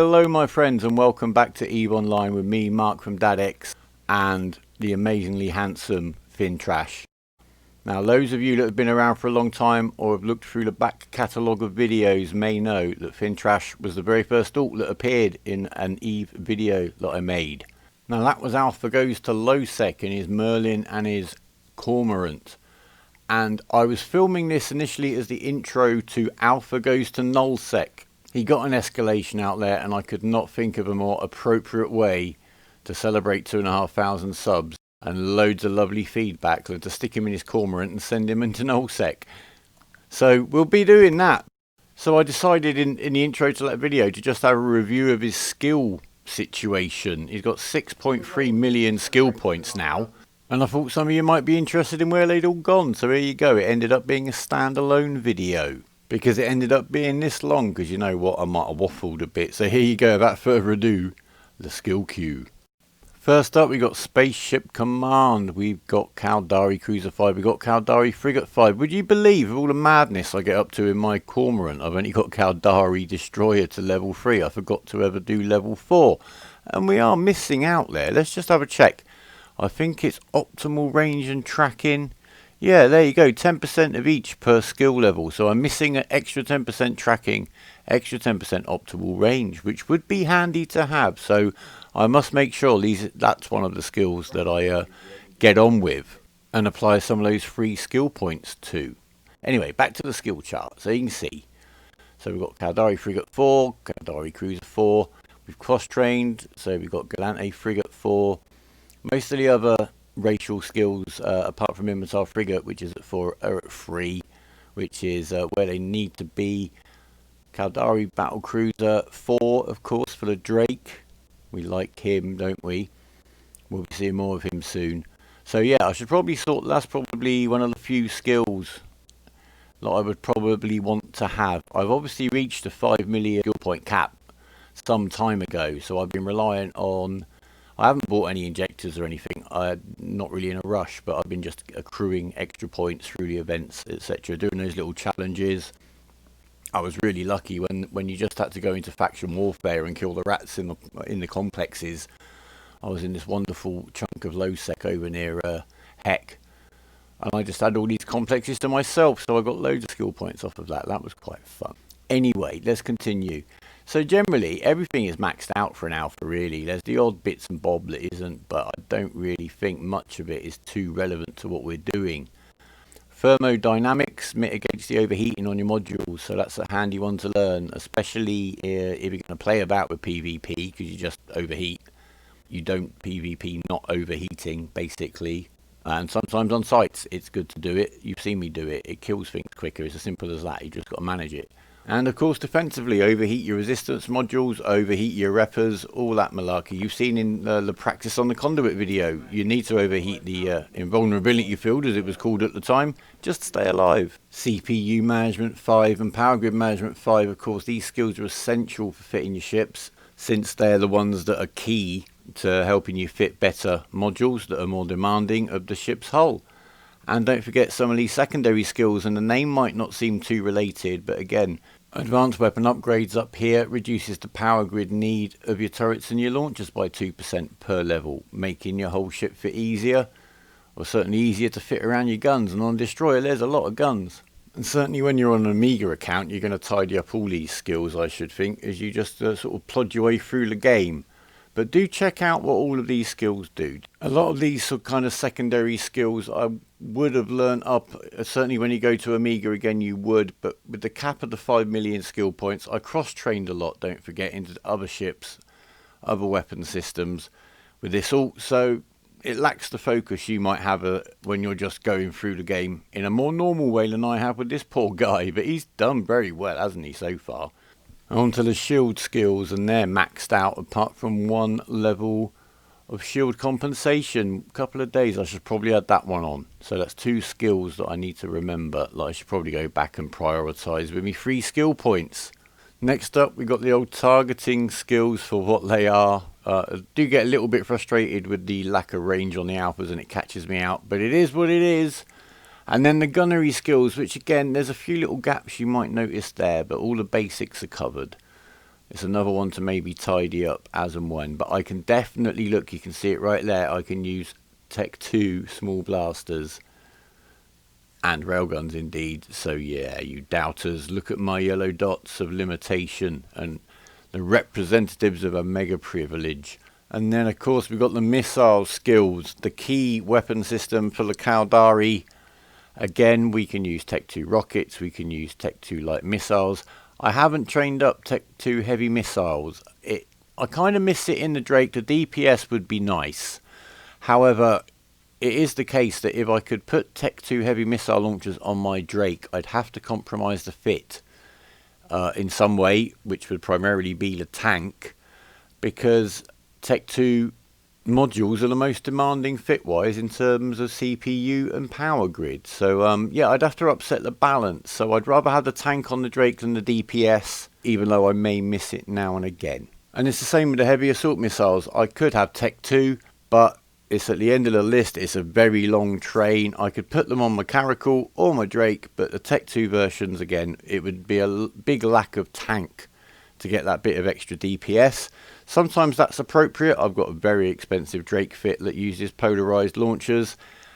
Hello my friends and welcome back to EVE Online with me, Mark from DadX, and the amazingly handsome ThinTrash. Now those of you that have been around for a long time or have looked through the back catalogue of videos may know that ThinTrash was the very first alt that appeared in an EVE video that I made. Now that was Alpha Goes to Low Sec in his Merlin and his Cormorant. And I was filming this initially as the intro to Alpha Goes to Null Sec. He got an escalation out there and I could not think of a more appropriate way to celebrate 2,500 subs and loads of lovely feedback than to stick him in his Cormorant and send him into nullsec. So we'll be doing that. So I decided in the intro to that video to just have a review of his skill situation. He's got 6.3 million skill points now. And I thought some of you might be interested in where they'd all gone. So here you go. It ended up being a standalone video. Because it ended up being this long, because you know what, I might have waffled a bit. So here you go, without further ado, the skill queue. First up, we got Spaceship Command, we've got Caldari Cruiser 5, we've got Caldari Frigate 5. Would you believe, with all the madness I get up to in my Cormorant, I've only got Caldari Destroyer to level 3. I forgot to ever do level 4. And we are missing out there. Let's just have a check. I think it's optimal range and tracking. Yeah, there you go, 10% of each per skill level. So I'm missing an extra 10% tracking, extra 10% optimal range, which would be handy to have. So I must make sure that's one of the skills that I get on with and apply some of those free skill points to. Anyway, back to the skill chart. So you can see. So we've got Caldari Frigate 4, Caldari Cruiser 4. We've cross-trained, so we've got Galante Frigate 4. Most of the other racial skills, apart from Inventar Frigate, which is at 4, are at 3, which is where they need to be. Caldari Battle Cruiser 4, of course, for the Drake. We like him, don't we? We'll be seeing more of him soon. So yeah, I should probably that's probably one of the few skills that I would probably want to have. I've obviously reached a 5 million skill point cap some time ago, so I've been relying on... I haven't bought any injectors or anything. I'm not really in a rush, but I've been just accruing extra points through the events, etc. Doing those little challenges. I was really lucky when you just had to go into faction warfare and kill the rats in the complexes. I was in this wonderful chunk of low sec over near Heck, and I just had all these complexes to myself, so I got loads of skill points off of that. That was quite fun. Anyway, let's continue. So generally, everything is maxed out for an alpha, really. There's the odd bits and bob that isn't, but I don't really think much of it is too relevant to what we're doing. Thermodynamics mitigates the overheating on your modules, so that's a handy one to learn, especially if you're going to play about with PvP, because you just overheat. You don't PvP not overheating, basically. And sometimes on sites, it's good to do it. You've seen me do it. It kills things quicker. It's as simple as that. You just got to manage it. And of course defensively, overheat your resistance modules, overheat your reppers, all that malarkey. You've seen in the practice on the conduit video, you need to overheat the invulnerability field, as it was called at the time, just to stay alive. CPU management 5 and power grid management 5, of course, these skills are essential for fitting your ships, since they're the ones that are key to helping you fit better modules that are more demanding of the ship's hull. And don't forget some of these secondary skills, and the name might not seem too related, but again, advanced weapon upgrades up here reduces the power grid need of your turrets and your launchers by 2% per level, making your whole ship fit easier, or certainly easier to fit around your guns. And on Destroyer there's a lot of guns. And certainly when you're on an Amiga account, you're going to tidy up all these skills, I should think, as you just sort of plod your way through the game. But do check out what all of these skills do. A lot of these sort of kind of secondary skills I would have learned up, certainly when you go to Amiga again you would, but with the cap of the 5 million skill points, I cross-trained a lot, don't forget, into other ships, other weapon systems with this alt, so it lacks the focus you might have when you're just going through the game in a more normal way than I have with this poor guy, but he's done very well, hasn't he, so far. On to the shield skills, and they're maxed out apart from one level of shield compensation. A couple of days I should probably add that one on. So that's 2 skills that I need to remember that I should probably go back and prioritise with me 3 skill points. Next up, we got the old targeting skills for what they are. I do get a little bit frustrated with the lack of range on the alphas and it catches me out, but it is what it is. And then the gunnery skills, which again, there's a few little gaps you might notice there, but all the basics are covered. It's another one to maybe tidy up as and when. But I can definitely look, you can see it right there, I can use Tech 2 small blasters and railguns indeed. So yeah, you doubters, look at my yellow dots of limitation and the representatives of a mega privilege. And then of course we've got the missile skills, the key weapon system for the Caldari. Again, we can use Tech 2 rockets, we can use Tech 2 light missiles. I haven't trained up Tech 2 heavy missiles. I kind of miss it in the Drake. The DPS would be nice. However, it is the case that if I could put Tech 2 heavy missile launchers on my Drake, I'd have to compromise the fit in some way, which would primarily be the tank, because Tech 2 modules are the most demanding fit-wise in terms of CPU and power grid. So yeah, I'd have to upset the balance. So I'd rather have the tank on the Drake than the DPS, even though I may miss it now and again. And it's the same with the heavy assault missiles. I could have Tech 2, but it's at the end of the list. It's a very long train. I could put them on my Caracal or my Drake, but the Tech 2 versions, again, it would be a big lack of tank to get that bit of extra DPS. Sometimes that's appropriate. I've got a very expensive Drake fit that uses polarized launchers.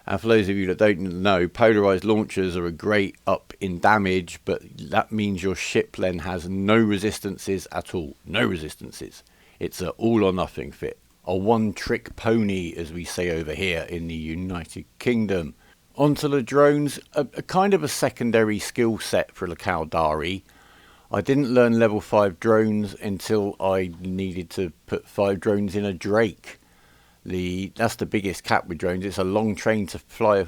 And for those of you that don't know, polarized launchers are a great up in damage, but that means your ship then has no resistances at all. No resistances. It's an all or nothing fit. A one-trick pony, as we say over here in the United Kingdom. Onto the drones, a kind of a secondary skill set for the Caldari. I didn't learn level 5 drones until I needed to put 5 drones in a Drake. That's the biggest cap with drones. It's a long train to fly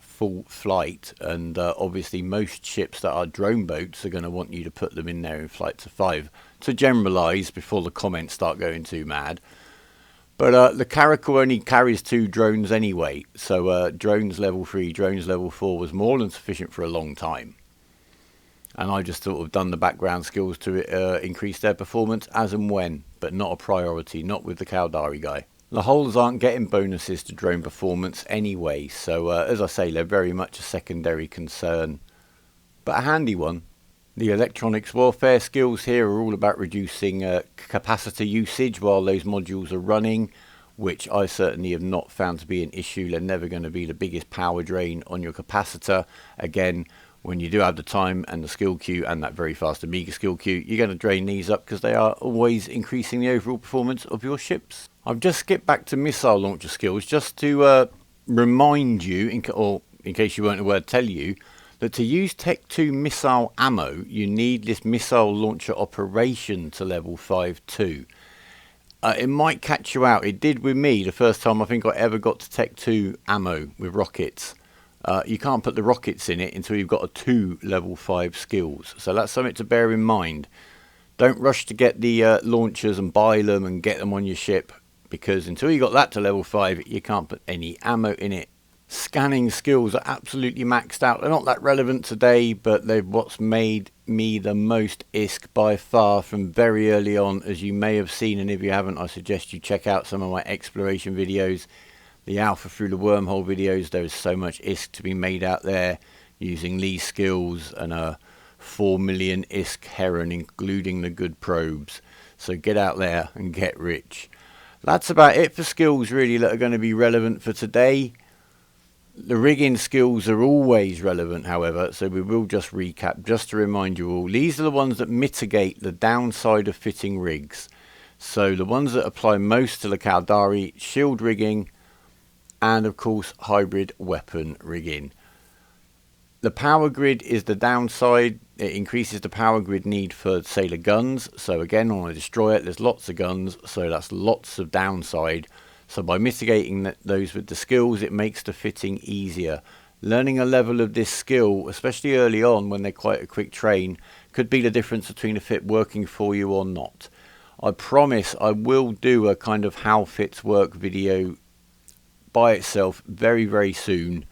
full flight, and obviously most ships that are drone boats are going to want you to put them in there in flights of 5, to generalise before the comments start going too mad. But the Caracal only carries 2 drones anyway, so drones level 3, drones level 4 was more than sufficient for a long time. And I just sort of done the background skills to increase their performance as and when, but not a priority, not with the Caldari guy. The hulls aren't getting bonuses to drone performance anyway, so as I say, they're very much a secondary concern, but a handy one. The electronics warfare skills here are all about reducing capacitor usage while those modules are running, which I certainly have not found to be an issue. They're never going to be the biggest power drain on your capacitor. Again, when you do have the time and the skill queue and that very fast Amiga skill queue, you're going to drain these up because they are always increasing the overall performance of your ships. I've just skipped back to missile launcher skills just to remind you, in case you weren't aware, tell you, that to use Tech 2 missile ammo, you need this missile launcher operation to level 5 too. It might catch you out. It did with me the first time I think I ever got to Tech 2 ammo with rockets. You can't put the rockets in it until you've got a 2 level 5 skills. So that's something to bear in mind. Don't rush to get the launchers and buy them and get them on your ship, because until you got that to level 5, you can't put any ammo in it. Scanning skills are absolutely maxed out. They're not that relevant today, but they're what's made me the most ISK by far from very early on, as you may have seen. And if you haven't, I suggest you check out some of my exploration videos, the Alpha through the wormhole videos. There is so much ISK to be made out there using these skills and a 4 million ISK heron, including the good probes. So get out there and get rich. That's about it for skills really that are going to be relevant for today. The rigging skills are always relevant, however, so we will just recap just to remind you all. These are the ones that mitigate the downside of fitting rigs. So the ones that apply most to the Caldari: shield rigging and, of course, hybrid weapon rigging. The power grid is the downside. It increases the power grid need for, say, the guns. So again, on a destroyer, there's lots of guns, so that's lots of downside. So by mitigating those with the skills, it makes the fitting easier. Learning a level of this skill, especially early on when they're quite a quick train, could be the difference between a fit working for you or not. I promise I will do a kind of how fits work video by itself very, very soon,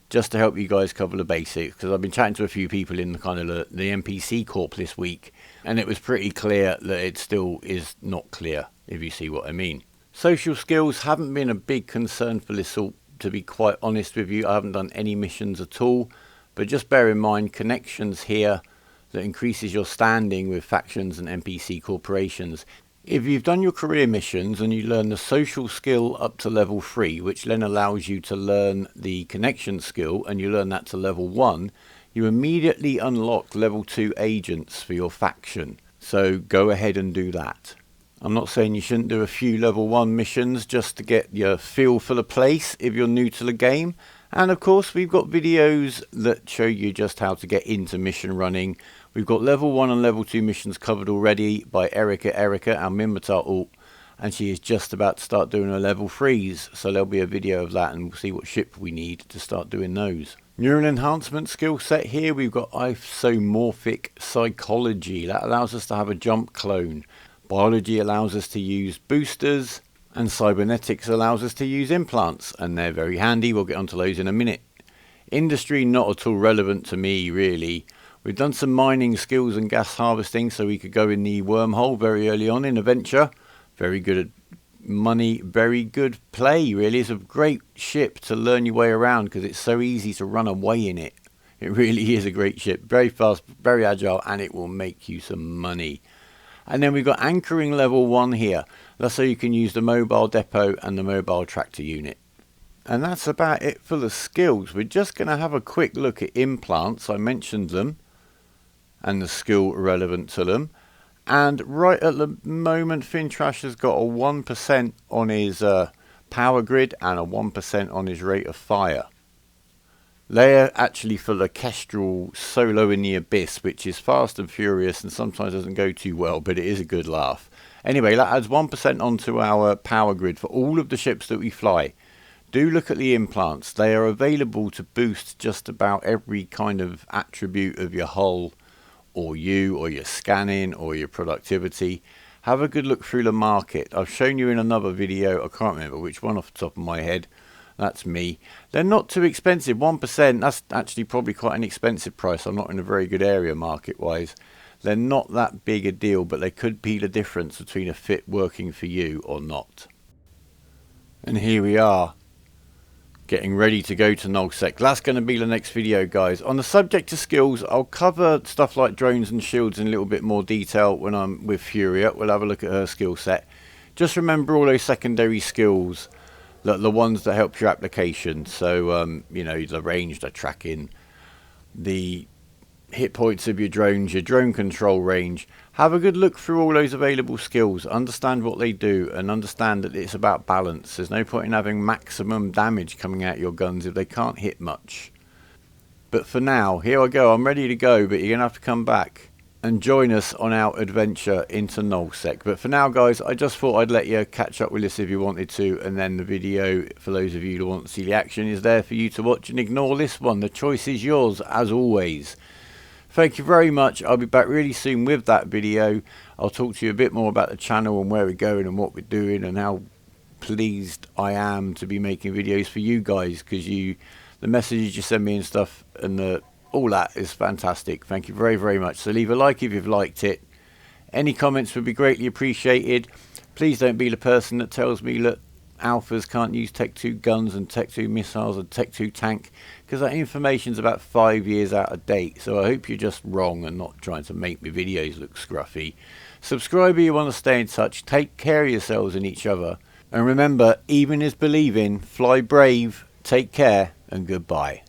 just to help you guys cover the basics, because I've been chatting to a few people in the kind of the NPC Corp this week, and it was pretty clear that it still is not clear, if you see what I mean. Social skills haven't been a big concern for this all, to be quite honest with you. I haven't done any missions at all, but just bear in mind connections here, that increases your standing with factions and NPC corporations. If you've done your career missions and you learn the social skill up to level 3, which then allows you to learn the connection skill, and you learn that to level 1, you immediately unlock level 2 agents for your faction. So go ahead and do that. I'm not saying you shouldn't do a few level 1 missions just to get your feel for the place if you're new to the game. And of course we've got videos that show you just how to get into mission running. We've got level 1 and level 2 missions covered already by Erica, our Minmatar alt, and she is just about to start doing her level 3s. So there'll be a video of that and we'll see what ship we need to start doing those. Neural enhancement skill set here, we've got isomorphic psychology. That allows us to have a jump clone. Biology allows us to use boosters, and cybernetics allows us to use implants, and they're very handy. We'll get onto those in a minute. Industry, not at all relevant to me really. We've done some mining skills and gas harvesting, so we could go in the wormhole very early on in adventure. Very good at money, very good play really. It's a great ship to learn your way around because it's so easy to run away in it. It really is a great ship, very fast, very agile, and it will make you some money. And then we've got anchoring level 1 here. That's so you can use the mobile depot and the mobile tractor unit. And that's about it for the skills. We're just going to have a quick look at implants. I mentioned them and the skill relevant to them. And right at the moment, ThinTrash has got a 1% on his power grid and a 1% on his rate of fire. They're actually for the Kestrel Solo in the Abyss, which is fast and furious and sometimes doesn't go too well, but it is a good laugh. Anyway, that adds 1% onto our power grid for all of the ships that we fly. Do look at the implants. They are available to boost just about every kind of attribute of your hull, or your scanning, or your productivity. Have a good look through the market. I've shown you in another video, I can't remember which one off the top of my head. That's me. They're not too expensive. 1%, that's actually probably quite an expensive price. I'm not in a very good area market wise. They're not that big a deal, but they could be the difference between a fit working for you or not. And here we are, getting ready to go to Nullsec. That's going to be the next video, guys. On the subject of skills, I'll cover stuff like drones and shields in a little bit more detail when I'm with Furia. We'll have a look at her skill set. Just remember all those secondary skills, the ones that help your application. So, you know, the range, the tracking, the hit points of your drones, your drone control range. Have a good look through all those available skills. Understand what they do and understand that it's about balance. There's no point in having maximum damage coming out your guns if they can't hit much. But for now, here I go. I'm ready to go, but you're going to have to come back and join us on our adventure into Nullsec. But for now, guys, I just thought I'd let you catch up with this if you wanted to, and then the video, for those of you who want to see the action, is there for you to watch, and ignore this one. The choice is yours, as always. Thank you very much. I'll be back really soon with that video. I'll talk to you a bit more about the channel and where we're going and what we're doing and how pleased I am to be making videos for you guys, because the messages you send me and stuff and all that is fantastic. Thank you very, very much. So leave a like if you've liked it. Any comments would be greatly appreciated. Please don't be the person that tells me that alphas can't use Tech 2 guns and Tech 2 missiles and Tech 2 tank, because that information's about 5 years out of date. So I hope you're just wrong and not trying to make my videos look scruffy. Subscribe if you want to stay in touch. Take care of yourselves and each other. And remember, even is believing. Fly brave, take care, and goodbye.